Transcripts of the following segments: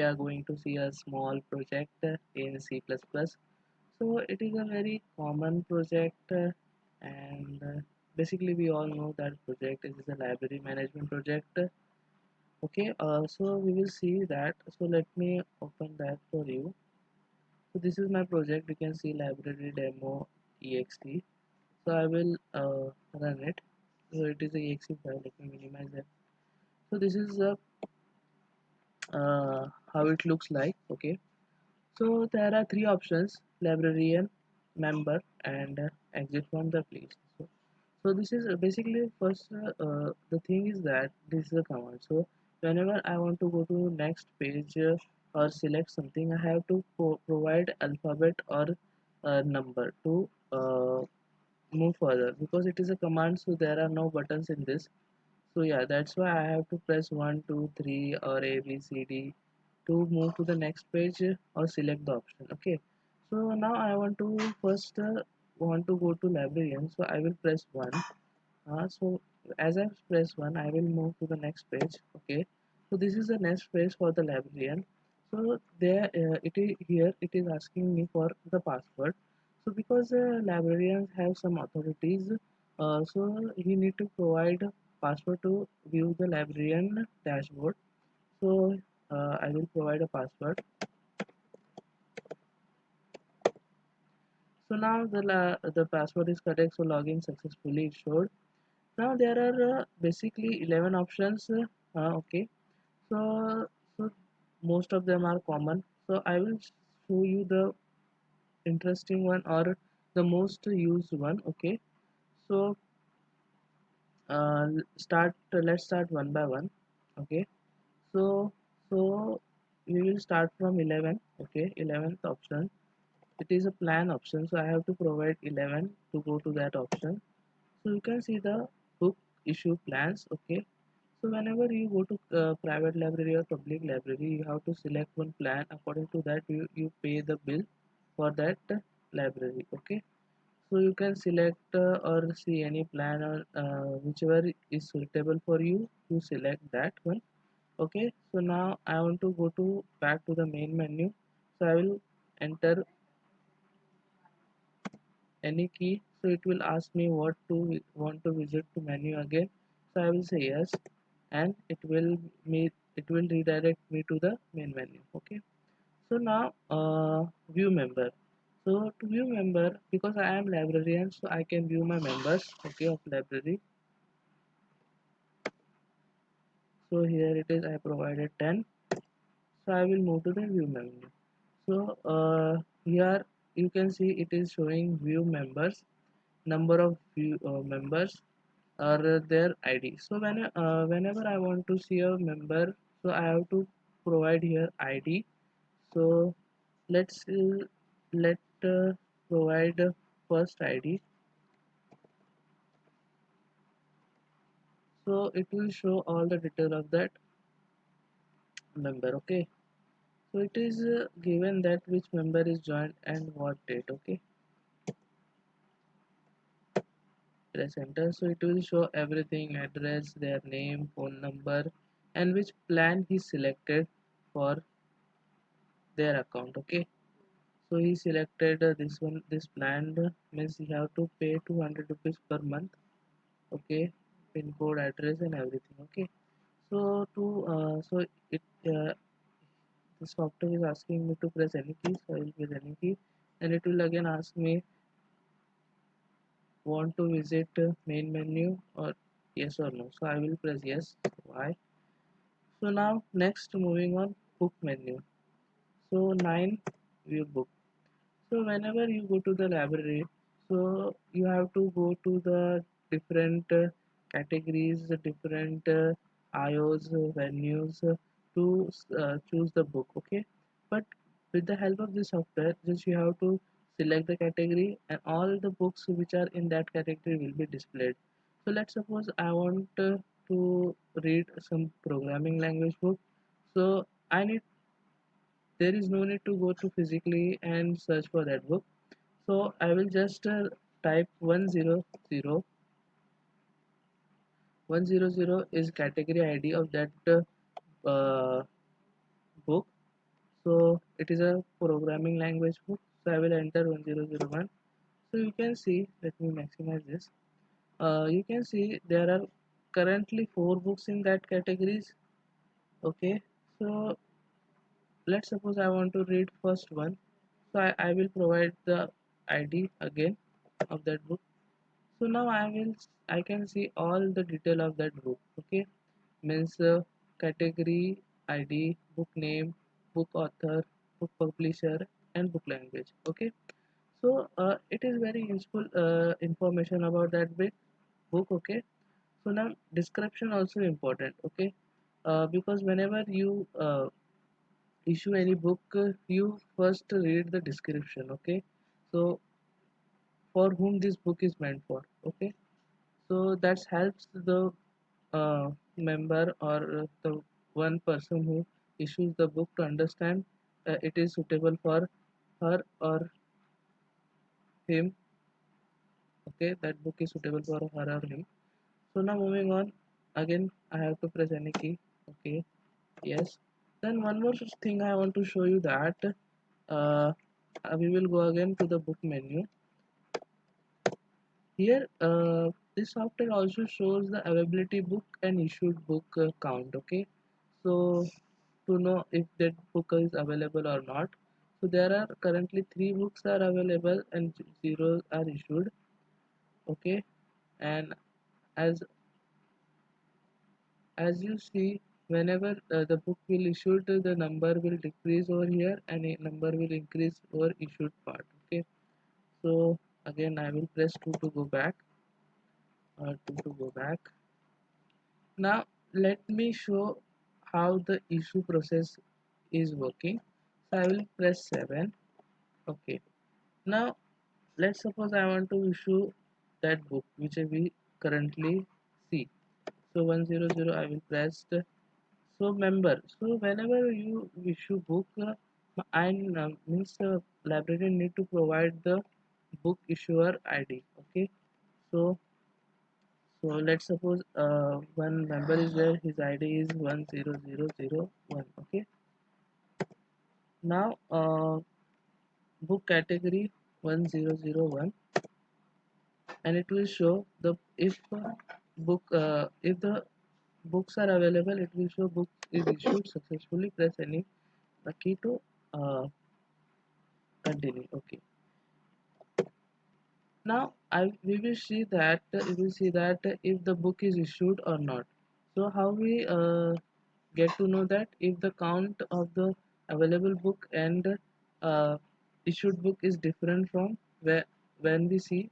are going to see a small project in C++. So it is a very common project, and basically we all know that project is a library management project. Okay, so we will see that. So let me open that for you. So this is my project. You can see library demo exe. So I will run it. So it is a exe file. Let me minimize that. So this is how it looks like. Okay, so there are three options: librarian, member, and exit from the place. So this is basically first, the thing is that this is a command. So whenever I want to go to next page or select something, I have to provide alphabet or number to move further, because it is a command, so there are no buttons in this. So yeah, that's why I have to press 1 2 3 or A B C D to move to the next page or select the option. Okay, so now I want to first want to go to librarian, so I will press 1. So as I press 1, I will move to the next page. Okay, so this is the next page for the librarian. So there it is, here it is asking me for the password. So because librarians have some authorities, so he need to provide password to view the librarian dashboard. So I will provide a password. So now the password is correct, so login successfully is showed. Now there are basically 11 options. Okay, so so most of them are common. So I will show you the interesting one or the most used one. Okay, so start. Let's start one by one. Okay, so so we will start from 11. Okay, 11th option. It is a plan option, so I have to provide 11 to go to that option. So you can see the book issue plans. Okay, so whenever you go to private library or public library, you have to select one plan. According to that, you pay the bill for that library. Okay, so you can select or see any plan, or whichever is suitable for you, you select that one. Okay, so now I want to go to back to the main menu. So I will enter any key, so it will ask me what to want to visit to menu again. So I will say yes, and it will redirect me to the main menu. Okay, so now view member. So to view member, because I am librarian, so I can view my members, okay, of library. So here it is, I provided 10. So I will move to the view menu. So here you can see it is showing view members, number of view members, or their ID. So whenever I want to see a member, so I have to provide here ID. So let's let provide first ID. So it will show all the detail of that member. Okay, so it is given that which member is joined and what date. Okay, press enter. So it will show everything: address, their name, phone number, and which plan he selected for their account. Okay, so he selected this one. This plan means he have to pay 200 rupees per month. Okay, pin code, address, and everything. Okay, so to so it the software is asking me to press any key, so I will press any key, and it will again ask me want to visit main menu or yes or no. So I will press yes. Why? So now next, moving on, book menu. So 9, view book. So whenever you go to the library, so you have to go to the different categories, the different IOs, venues, to choose the book. Okay, but with the help of this software, just you have to select the category, and all the books which are in that category will be displayed. So let's suppose I want to read some programming language book. So I need there is no need to go to physically and search for that book. So I will just type 100. 100 is category ID of that uh, book. So it is a programming language book. So I will enter 1001. So you can see, let me maximize this. You can see there are currently four books in that categories. Okay, so let's suppose I want to read first one. So I will provide the ID again of that book. So now I can see all the detail of that book. Okay, means category, ID, book name, book author, book publisher, and book language. Okay, so it is very useful information about that book. Okay, so now description also important. Okay, because whenever you issue any book, you first read the description. Okay, so for whom this book is meant for. Okay, so that helps the member or the one person who issues the book to understand it is suitable for her or him. Okay, that book is suitable for her or him. So now moving on, again I have to press any key. Okay, yes. Then one more thing I want to show you that uh, we will go again to the book menu. Here this software also shows the availability book and issued book count. Okay, so to know if that book is available or not, so there are currently three books are available and zero are issued. Okay, and as as you see, whenever the book will issued, the number will decrease over here and a number will increase over issued part. Okay, so again I will press 2 to go back, 2 to go back. Now let me show how the issue process is working. So I will press 7. Okay, now let's suppose I want to issue that book which we currently see. So 100 I will press the, so member. So whenever you issue book, and means librarian need to provide the book issuer ID. Okay, so let's suppose one member is there, his ID is 10001. Okay, now book category 1001, and it will show the if the books are available, it will show book is issued successfully. Press any key to continue. Okay, now we will see that if the book is issued or not. So how we get to know that if the count of the available book and uh, issued book is different from where when we see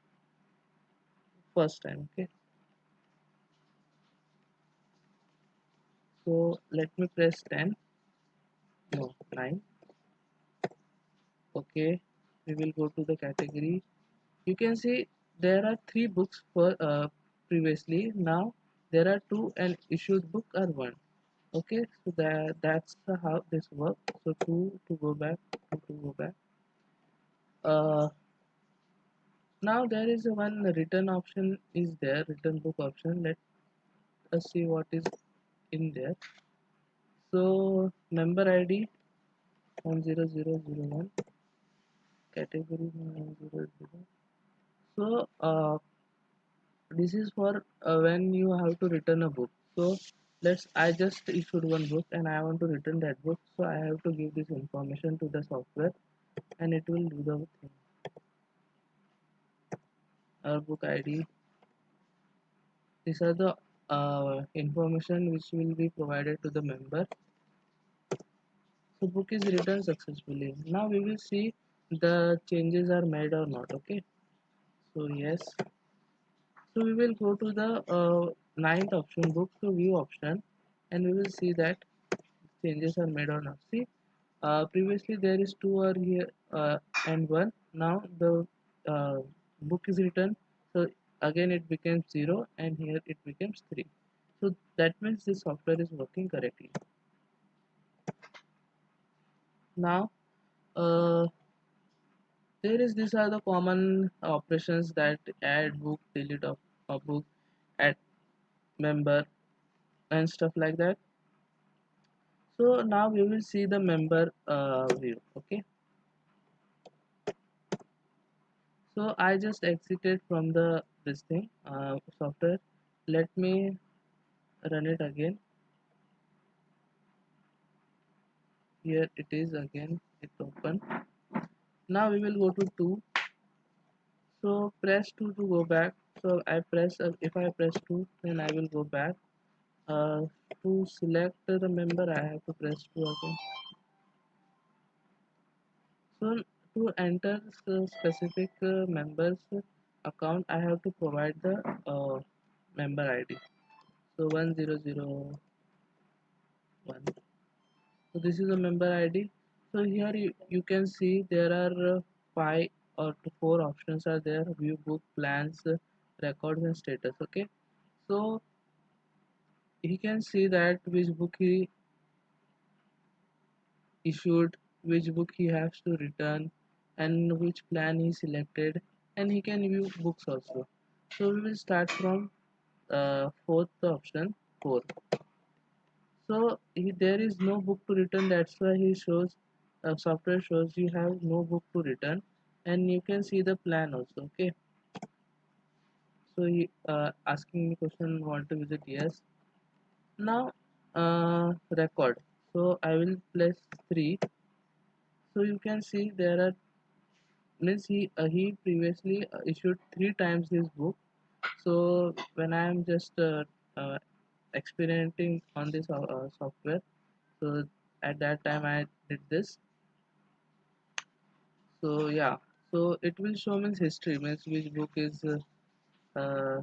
first time. Okay, so let me press 10, no 9. Okay, we will go to the category. You can see there are three books for previously. Now there are two and issued book are one. Okay, so that's how this works. So two to go back, two to go back. uh, Now there is a one return option is there, return book option. Let us see what is in there. So member ID 10001, category 100. So this is for when you have to return a book. So let's, I just issued one book and I want to return that book, so I have to give this information to the software and it will do the thing. Our book ID, these are the information which will be provided to the member. So book is returned successfully. Now we will see the changes are made or not. Okay, so yes. So we will go to the ninth option, book to view option, and we will see that changes are made or not. See, previously there is two or here and one. Now the book is written, so again it becomes 0 and here it becomes 3. So that means this software is working correctly. Now there is, these are the common operations that add book, delete of a book, add member and stuff like that. So now we will see the member view. Okay, so I just exited from the this thing software. Let me run it again. Here it is again, it open. Now we will go to 2. So press 2 to go back. So I press if I press 2, then I will go back. To select the member, I have to press 2 again. So to enter the specific members account, I have to provide the member ID. So 1001. So this is a member ID. So here you can see there are 4 options are there: view book, plans, records, and status. Okay, so he can see that which book he issued, which book he has to return, and which plan he selected, and he can view books also. So we will start from fourth option, 4. So there is no book to return, that's why he shows software shows you have no book to return, and you can see the plan also. Okay, so he asking me question, want to visit, yes. Now record, so I will place 3. So you can see there are means he previously issued 3 times his book. So when I am just uh, experimenting on this software, so at that time I did this. So yeah, so it will show means history, means uh,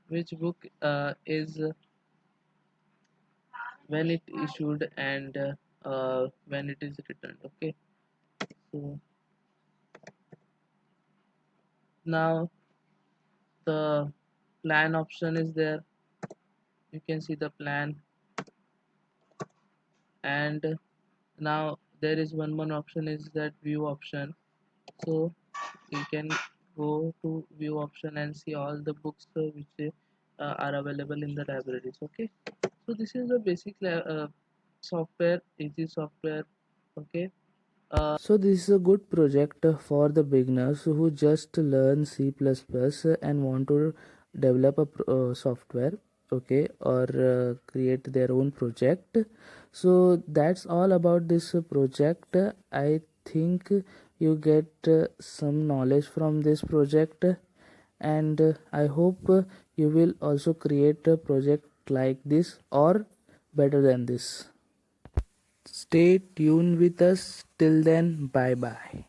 which book is when it issued, and when it is returned. Okay, so now the plan option is there. You can see the plan, and now there is one more option, is that view option. So you can go to view option and see all the books which are available in the libraries. Okay, so this is a basic software, easy software. Okay, so this is a good project for the beginners who just learn C++ and want to develop a software, okay, or create their own project. So that's all about this project. I think you get some knowledge from this project, and I hope you will also create a project like this or better than this. Stay tuned with us. Till then, bye bye.